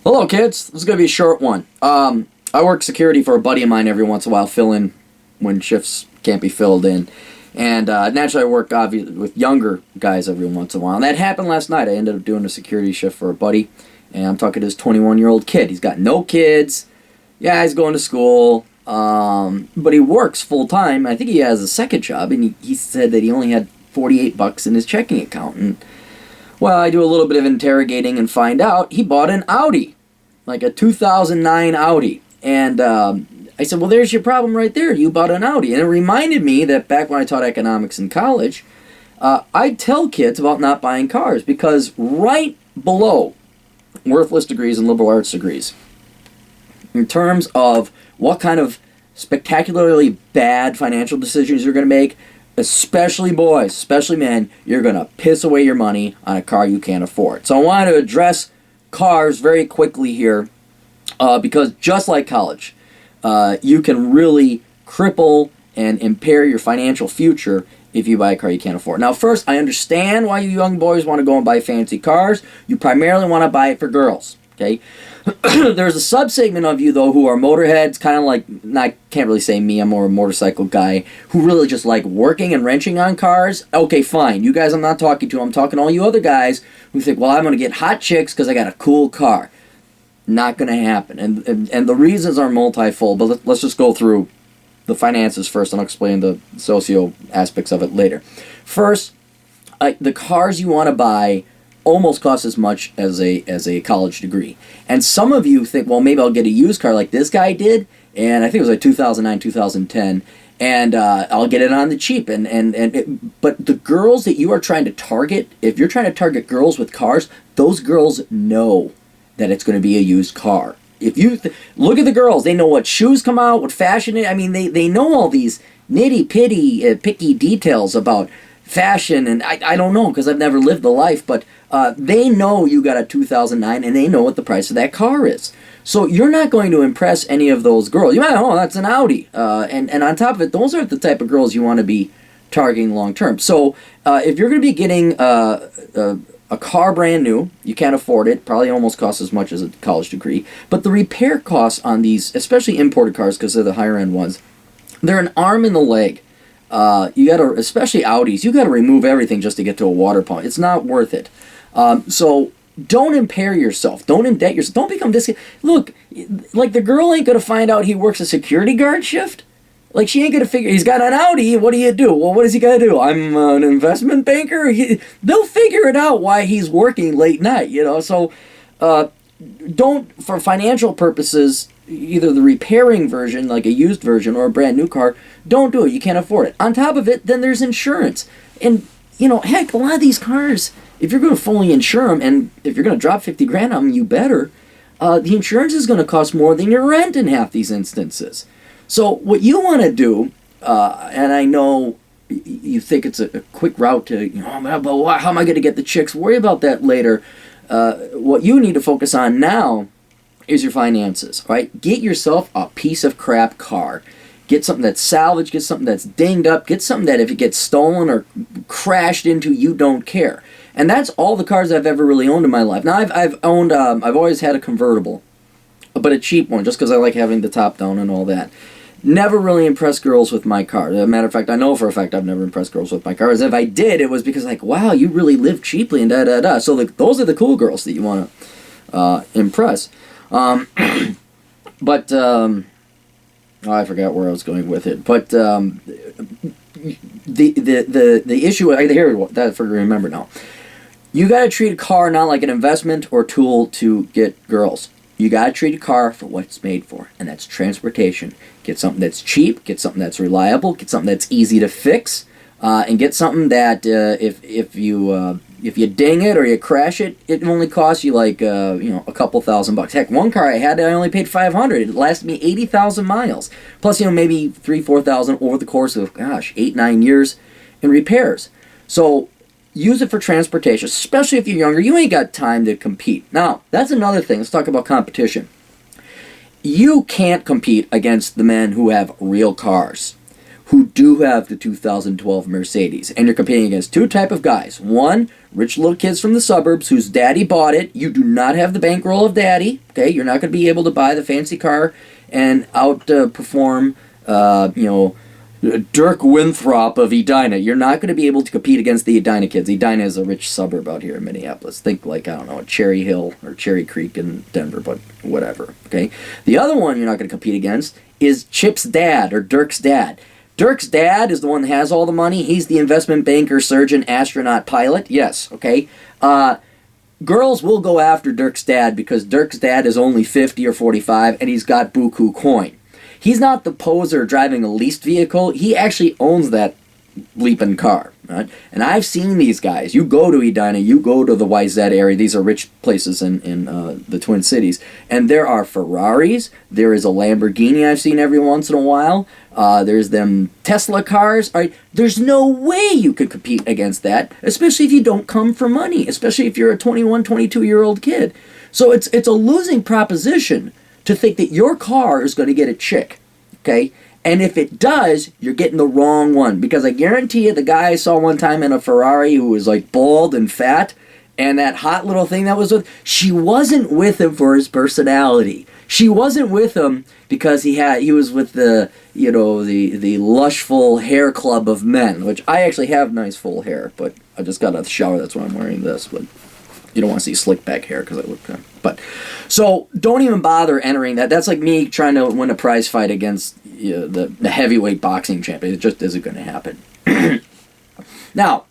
Hello, kids. This is going to be a short one. I work security for a buddy of mine every once in a while, fill in when shifts can't be filled in. And naturally, I work obviously with younger guys every once in a while. And that happened last night. I ended up doing a security shift for a buddy. And I'm talking to this 21-year-old kid. He's got no kids. Yeah, he's going to school. But he works full-time. I think he has a second job. And he said that he only had $48 in his checking account. And, well, I do a little bit of interrogating and find out he bought an Audi. Like a 2009 Audi. And I said, well, there's your problem right there. You bought an Audi. And it reminded me that back when I taught economics in college, I'd tell kids about not buying cars because right below worthless degrees and liberal arts degrees, in terms of what kind of spectacularly bad financial decisions you're going to make, especially boys, especially men, you're going to piss away your money on a car you can't afford. So I want to address cars very quickly here because just like college, you can really cripple and impair your financial future if you buy a car you can't afford. Now, first, I understand why you young boys want to go and buy fancy cars. You primarily want to buy it for girls, okay? There's a subsegment of you, though, who are motorheads, kind of like, I can't really say me, I'm more a motorcycle guy, who really just like working and wrenching on cars. Okay, fine. You guys I'm not talking to. I'm talking to all you other guys who think, well, I'm going to get hot chicks because I got a cool car. Not going to happen. And the reasons are multifold, but let's just go through the finances first, and I'll explain the socio aspects of it later. First, the cars you want to buy almost cost as much as a college degree. And some of you think, well, maybe I'll get a used car like this guy did, and I think it was like 2009, 2010, and I'll get it on the cheap. But the girls that you are trying to target, if you're trying to target girls with cars, those girls know that it's going to be a used car. If you look at the girls, they know what shoes come out, what fashion is. I mean, they know all these nitty-pitty, picky details about fashion, and I don't know because I've never lived the life, but they know you got a 2009 and they know what the price of that car is. So you're not going to impress any of those girls. You might know, oh, that's an Audi. And on top of it, those aren't the type of girls you want to be targeting long term. So if you're going to be getting a car brand new, you can't afford it, probably almost costs as much as a college degree, but the repair costs on these, especially imported cars because they're the higher end ones, they're an arm and a leg. You gotta, especially Audis, you gotta remove everything just to get to a water pump. It's not worth it. So don't impair yourself. Don't indebt yourself. Don't become this. Look, like the girl ain't gonna find out he works a security guard shift. Like she ain't gonna figure he's got an Audi. What do you do? Well, what does he gotta do? I'm an investment banker. They'll figure it out why he's working late night. So don't, for financial purposes, either the repairing version, like a used version, or a brand new car, don't do it. You can't afford it. On top of it, then there's insurance. And, heck, a lot of these cars, if you're going to fully insure them, and if you're going to drop 50 grand on them, you better, the insurance is going to cost more than your rent in half these instances. So what you want to do, and I know you think it's a quick route to, but how am I going to get the chicks? Worry about that later. What you need to focus on now is your finances, right? Get yourself a piece of crap car. Get something that's salvaged, get something that's dinged up, get something that if it gets stolen or crashed into, you don't care. And that's all the cars I've ever really owned in my life. Now, I've owned, I've always had a convertible, but a cheap one, just because I like having the top down and all that. Never really impressed girls with my car. As a matter of fact, I know for a fact I've never impressed girls with my car. As if I did, it was because like, wow, you really live cheaply and da-da-da. So those are the cool girls that you want to impress. I forgot where I was going with it. But the issue, here, that's for remember now. You got to treat a car not like an investment or tool to get girls. You got to treat a car for what it's made for, and that's transportation. Get something that's cheap, get something that's reliable, get something that's easy to fix, and get something that if you ding it or you crash it, it only costs you like a couple $1,000. Heck, one car I had, I only paid $500. It lasted me 80,000 miles, plus maybe 3,000-4,000 over the course of 8-9 years in repairs. So use it for transportation, especially if you're younger. You ain't got time to compete. Now, that's another thing. Let's talk about competition. You can't compete against the men who have real cars, who do have the 2012 Mercedes. And you're competing against two type of guys. One, rich little kids from the suburbs whose daddy bought it. You do not have the bankroll of daddy. Okay, you're not going to be able to buy the fancy car and outperform, Dirk Winthrop of Edina. You're not going to be able to compete against the Edina kids. Edina is a rich suburb out here in Minneapolis. Think like, I don't know, Cherry Hill or Cherry Creek in Denver, but whatever, okay? The other one you're not going to compete against is Chip's dad or Dirk's dad. Dirk's dad is the one that has all the money. He's the investment banker, surgeon, astronaut, pilot. Yes, okay? Girls will go after Dirk's dad because Dirk's dad is only 50 or 45 and he's got buku coin. He's not the poser driving a leased vehicle. He actually owns that bleeping car, right? And I've seen these guys. You go to Edina, you go to the YZ area. These are rich places in the Twin Cities. And there are Ferraris. There is a Lamborghini I've seen every once in a while. There's them Tesla cars. All right? There's no way you could compete against that, especially if you don't come for money, especially if you're a 21, 22-year-old kid. So it's a losing proposition to think that your car is going to get a chick, okay? And if it does, you're getting the wrong one. Because I guarantee you, the guy I saw one time in a Ferrari who was like bald and fat, and that hot little thing that was with, she wasn't with him for his personality. She wasn't with him because he was with the lushful hair club of men, which I actually have nice full hair, but I just got out of the shower, that's why I'm wearing this, but you don't want to see slick back hair because I look kind of, but so don't even bother entering that. That's like me trying to win a prize fight against the heavyweight boxing champion. It just isn't going to happen. Now,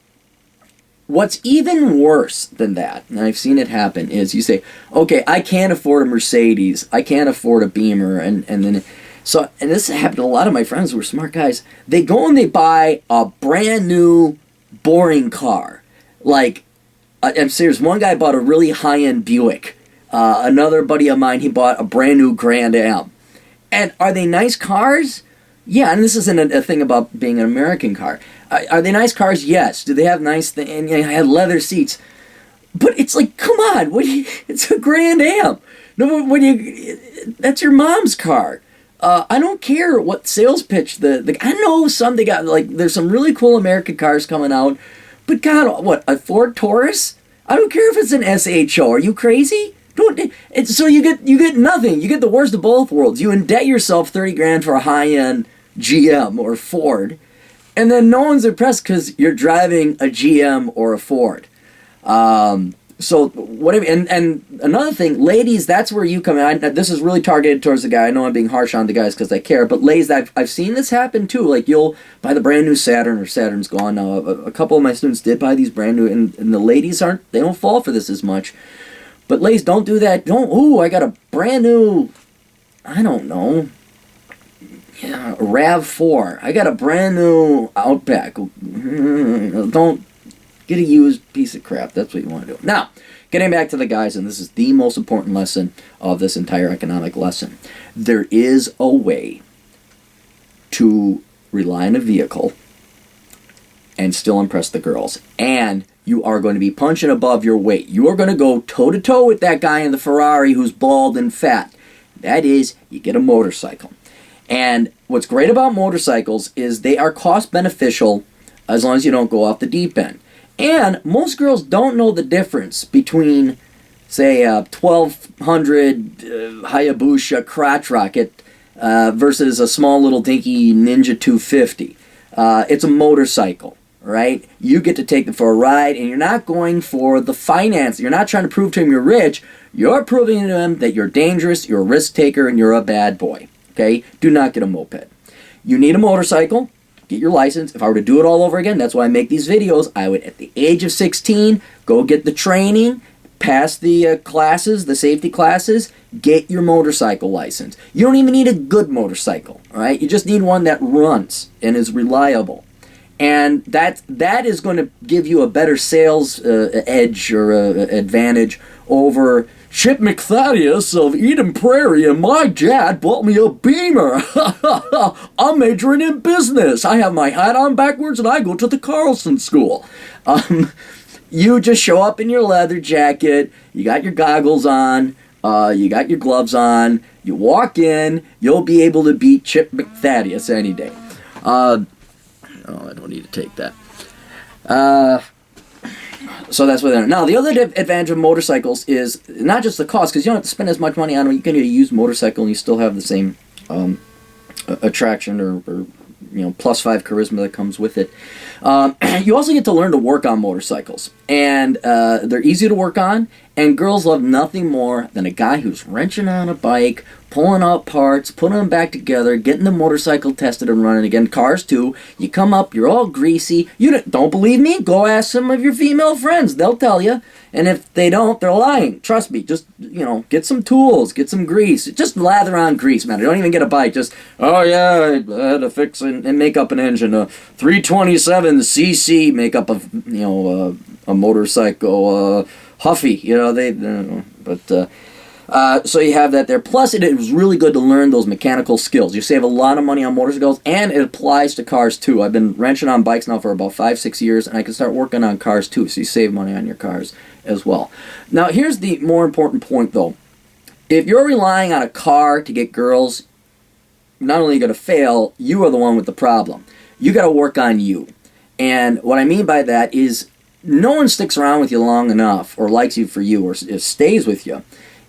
what's even worse than that, and I've seen it happen, is you say, okay, I can't afford a Mercedes, I can't afford a Beamer, and this happened to a lot of my friends who were smart guys. They go and they buy a brand new, boring car. Like, I'm serious, one guy bought a really high-end Buick. Another buddy of mine, he bought a brand new Grand Am. And are they nice cars? Yeah, and this isn't a thing about being an American car. Are they nice cars? Yes. Do they have nice things? And had leather seats. But it's like, come on, it's a Grand Am. No, that's your mom's car. I don't care what sales pitch I know they got, like, there's some really cool American cars coming out. But God, what, a Ford Taurus? I don't care if it's an SHO. Are you crazy? So you get nothing. You get the worst of both worlds. You indebt yourself $30,000 for a high-end GM or Ford, and then no one's impressed because you're driving a GM or a Ford. So whatever. And another thing, ladies, that's where you come in. This is really targeted towards the guy. I know I'm being harsh on the guys because I care, but ladies, I've seen this happen too. Like, you'll buy the brand new Saturn, or Saturn's gone now. A couple of my students did buy these brand new, and the ladies they don't fall for this as much. But ladies, don't do that. I got a brand new, I don't know, a RAV4. I got a brand new Outback. Don't get a used piece of crap. That's what you want to do. Now, getting back to the guys, and this is the most important lesson of this entire economic lesson. There is a way to rely on a vehicle and still impress the girls. And you are going to be punching above your weight. You are going to go toe-to-toe with that guy in the Ferrari who's bald and fat. That is, you get a motorcycle. And what's great about motorcycles is they are cost beneficial as long as you don't go off the deep end. And most girls don't know the difference between, say, a 1200 Hayabusa crotch rocket versus a small little dinky Ninja 250. It's a motorcycle, right? You get to take them for a ride, and you're not going for the finance. You're not trying to prove to them you're rich. You're proving to them that you're dangerous, you're a risk taker, and you're a bad boy. Okay? Do not get a moped. You need a motorcycle. Get your license. If I were to do it all over again, that's why I make these videos. I would, at the age of 16, go get the training, pass the classes, the safety classes, get your motorcycle license. You don't even need a good motorcycle, all right? You just need one that runs and is reliable. And that is going to give you a better sales edge or advantage over Chip McThaddeus of Eden Prairie, and my dad bought me a Beamer. I'm majoring in business. I have my hat on backwards, and I go to the Carlson School. You just show up in your leather jacket. You got your goggles on. You got your gloves on. You walk in. You'll be able to beat Chip McThaddeus any day. Oh, I don't need to take that. So that's what they're... Now, the other advantage of motorcycles is not just the cost, because you don't have to spend as much money on them. You can get a used motorcycle and you still have the same attraction or +5 charisma that comes with it. You also get to learn to work on motorcycles. And they're easy to work on, and girls love nothing more than a guy who's wrenching on a bike, pulling out parts, putting them back together, getting the motorcycle tested and running again. Cars too. You come up, you're all greasy. You don't believe me? Go ask some of your female friends. They'll tell you. And if they don't, they're lying. Trust me. Just, get some tools, get some grease. Just lather on grease, man. Don't even get a bike. Just, oh yeah, I had to fix and make up an engine. A 327cc make up a motorcycle, Huffy. So you have that there. Plus, it was really good to learn those mechanical skills. You save a lot of money on motorcycles, and it applies to cars too. I've been wrenching on bikes now for about 5-6 years, and I can start working on cars too, so you save money on your cars as well. Now, here's the more important point, though. If you're relying on a car to get girls, not only are you going to fail, you are the one with the problem. You got to work on you. And what I mean by that is no one sticks around with you long enough or likes you for you or stays with you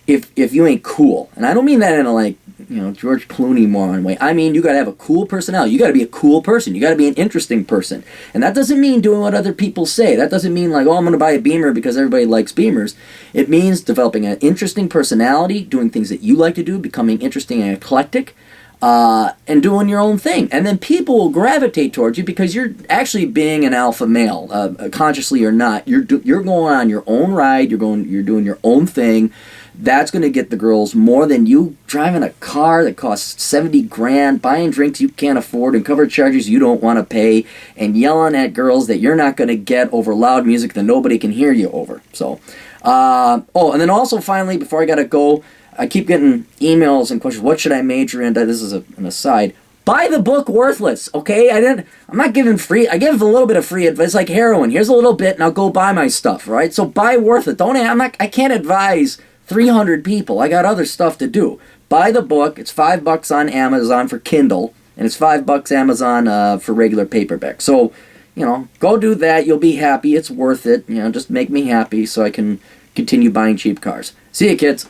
if you ain't cool. And I don't mean that in a George Clooney moron way. I mean, you got to have a cool personality. You got to be a cool person. You got to be an interesting person. And that doesn't mean doing what other people say. That doesn't mean I'm going to buy a Beamer because everybody likes Beamers. It means developing an interesting personality, doing things that you like to do, becoming interesting and eclectic, and doing your own thing. And then people will gravitate towards you because you're actually being an alpha male, consciously or not. You're going on your own ride. You're doing your own thing. That's going to get the girls more than you driving a car that costs $70,000, buying drinks you can't afford, and cover charges you don't want to pay, and yelling at girls that you're not going to get over loud music that nobody can hear you over. So, and then also finally, before I got to go, I keep getting emails and questions. What should I major in? This is an aside. Buy the book Worthless, okay? I'm not giving free. I give a little bit of free advice. It's like heroin. Here's a little bit, and I'll go buy my stuff, right? So buy Worthless. I can't advise 300 people. I got other stuff to do. Buy the book. It's $5 on Amazon for Kindle, and it's $5 Amazon for regular paperback. So, go do that. You'll be happy. It's worth it. Just make me happy so I can continue buying cheap cars. See you, kids.